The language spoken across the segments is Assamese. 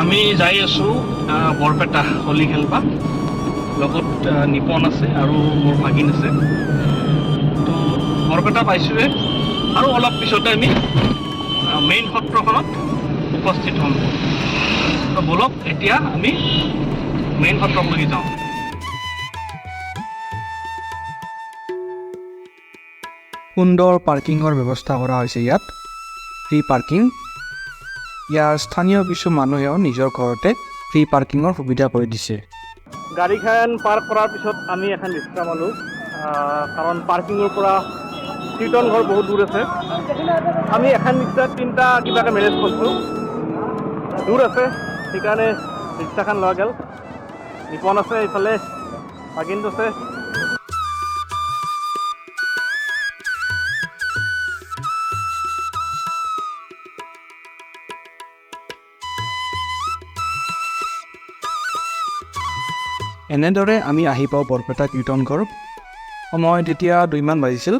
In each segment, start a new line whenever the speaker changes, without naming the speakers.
আমি যাই আছোঁ বৰপেটা হোলী খেলবা লগত নিপন আছে আৰু মোৰ ভাগিন আছে তো বৰপেটা পাইছোঁৱে আৰু অলপ পিছতে আমি মেইন সত্ৰখনত উপস্থিত হ'ম তো বলক এতিয়া আমি মেইন সত্ৰলৈকে যাওঁ
সুন্দৰ পাৰ্কিঙৰ ব্যৱস্থা কৰা হৈছে ইয়াত ফ্ৰী পাৰ্কিং ইয়াৰ স্থানীয় কিছু মানুহেও নিজৰ ঘৰতে ফ্ৰী পাৰ্কিঙৰ সুবিধা কৰি দিছে
গাড়ীখন পাৰ্ক কৰাৰ পিছত আমি এখন বিশ্ৰাম ল'লোঁ কাৰণ পাৰ্কিঙৰ পৰা কীৰ্তন ঘৰ বহুত দূৰ আছে আমি এখন ৰিক্সাত তিনিটা কিবাকৈ মেনেজ কৰিছোঁ দূৰ আছে সেইকাৰণে ৰিক্সাখন লোৱা গ'ল নিপন আছে এইফালে ভাগিনটো আছে
এনেদৰে আমি আহি পাওঁ বৰপেটা কীৰ্তনঘৰ সময় তেতিয়া 2মান বাজিছিল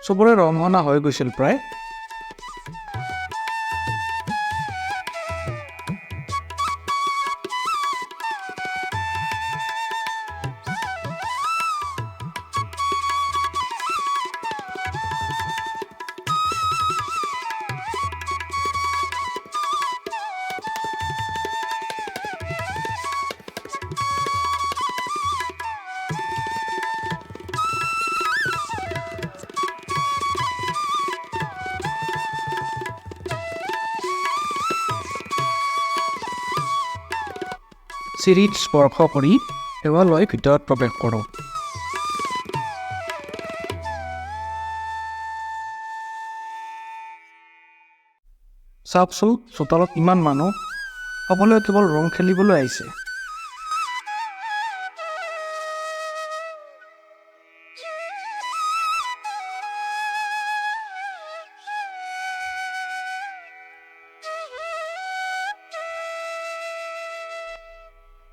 চবৰে ৰমহনা হৈ গৈছিল প্ৰায় চিৰিত স্পৰ্শ কৰি সেৱা লৈ ভিতৰত প্ৰৱেশ কৰোঁ চাওকচোন চোতালত ইমান মানুহ সকলোৱে কেৱল ৰং খেলিবলৈ আহিছে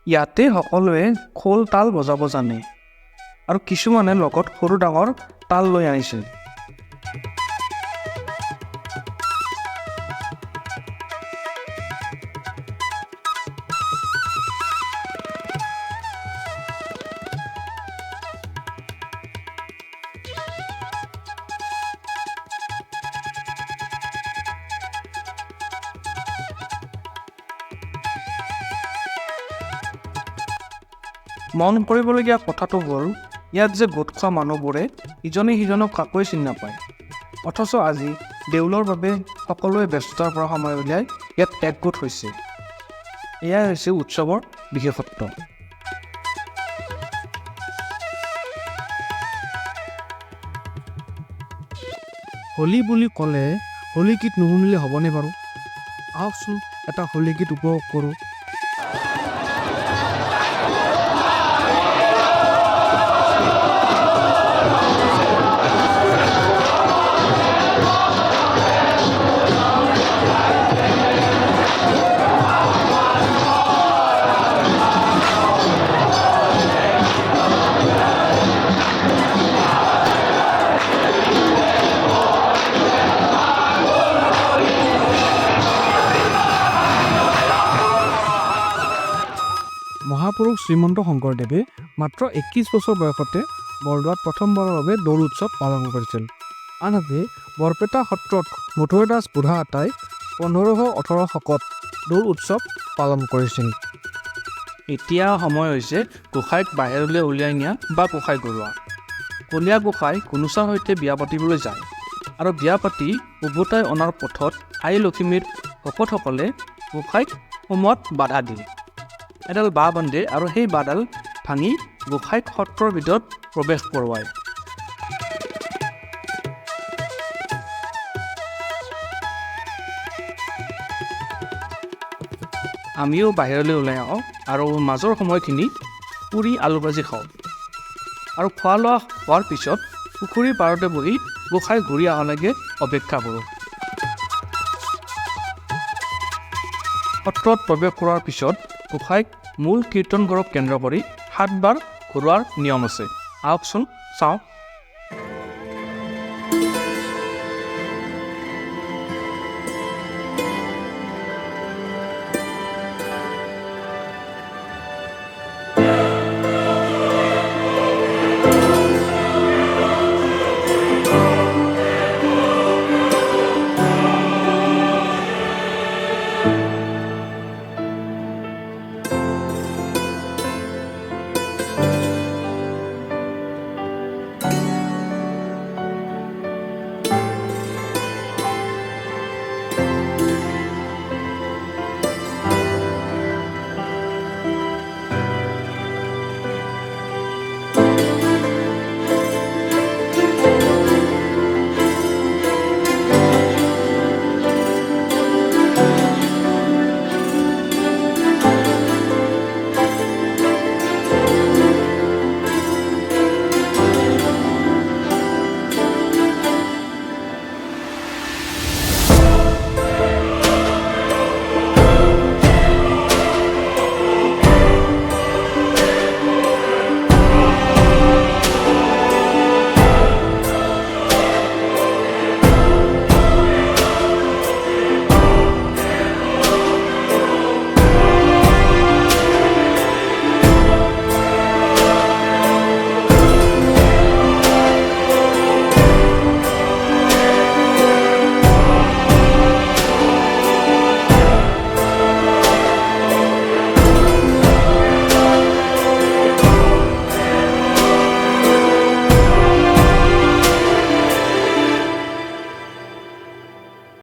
ইয়াতে সকলোৱে খোল তাল বজাব জানে আৰু কিছুমানে লগত সৰু ডাঙৰ তাল লৈ আনিছে মন কৰিবলগীয়া কথাটো হ'ল ইয়াত যে গোট খোৱা মানুহবোৰে ইজনে সিজনক কাকোৱে চিনি নাপায় অথচ আজি দেউলৰ বাবে সকলোৱে ব্যস্ততাৰ পৰা সময় উলিয়াই ইয়াত একগোট হৈছে এয়াই হৈছে উৎসৱৰ বিশেষত্ব হোলী বুলি ক'লে হোলী গীত নুশুনিলে হ'বনে বাৰু আহকচোন এটা হোলী গীত উপভোগ কৰোঁ মহাপুৰুষ শ্ৰীমন্ত শংকৰদেৱে মাত্ৰ 21 বছৰ বয়সতে বৰদোৱাত প্ৰথমবাৰৰ বাবে দৌল উৎসৱ পালন কৰিছিল আনহাতে বৰপেটা সত্ৰত মথুৰদাস বুঢ়া আটাই 1518 শকত দৌল উৎসৱ পালন কৰিছিল এতিয়া সময় হৈছে গোসাঁইক বাহিৰলৈ উলিয়াই নিয়া বা গোসাঁই কৰোৱা কলীয়া গোসাঁই কুনুচাৰ সৈতে বিয়া পাতিবলৈ যায় আৰু বিয়া পাতি উভতাই অনাৰ পথত আই লক্ষ্মীৰ ভকতসকলে গোসাঁইক সোমোৱাত বাধা দিয়ে এডাল বাঁহ বান্ধে আৰু সেই বাঁহডাল ভাঙি গোসাঁইক সত্ৰৰ ভিতৰত প্ৰৱেশ কৰোৱায় আমিও বাহিৰলৈ ওলাই আহোঁ আৰু মাজৰ সময়খিনি পুৰি আলু ভাজি খাওঁ আৰু খোৱা লোৱা হোৱাৰ পিছত পুখুৰীৰ পাৰতে বহি গোসাঁই ঘূৰি অহালৈকে অপেক্ষা কৰোঁ সত্ৰত প্ৰৱেশ কৰাৰ পিছত গোসাঁইক মূল কীৰ্তন ঘৰক কেন্দ্ৰ কৰি 7 বাৰ ঘূৰোৱাৰ নিয়ম আছে আহকচোন চাওঁ